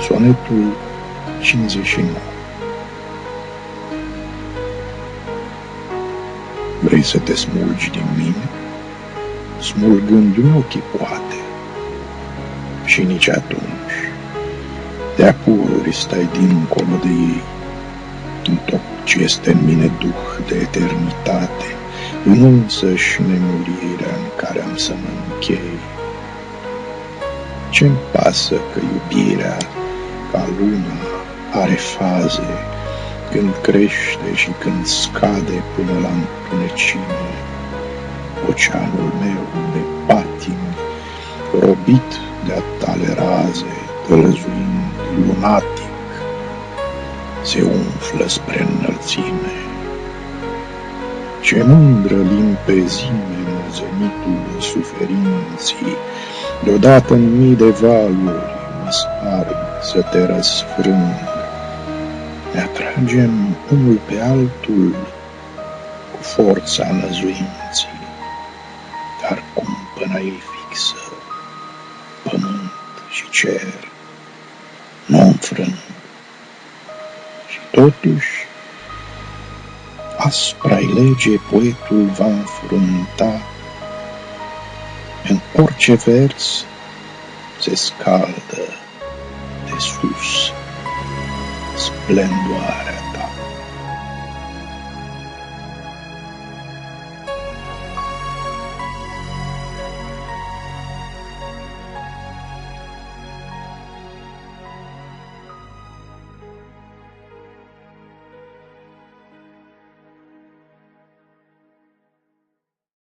Sonetul 59. Vrei să te smulgi din mine? Smulgându-mi ochii poate. Și nici atunci, de-a pururi stai dincolo de ei. În tot ce este în mine duh de eternitate, în însăși nemurirea în care am să mă închei. Ce-mi pasă că iubirea, ca luna, are faze, când crește și când scade până la întunecime. Oceanul meu nepatimi, robit de-a tale raze, tălăzuind lunatic, se umflă spre înălțime. Ce mândră limpezime în zenitul suferinții, deodată în mii de valuri mă sparg să te răsfrâng. Ne atragem unul pe altul cu forța năzuinții, dar cumpăna ei fixă, pământ și cer, nu înfrâng. Și totuși, aspra-i lege poetul va înfrunta, în orice vers se scaldă de sus splendoarea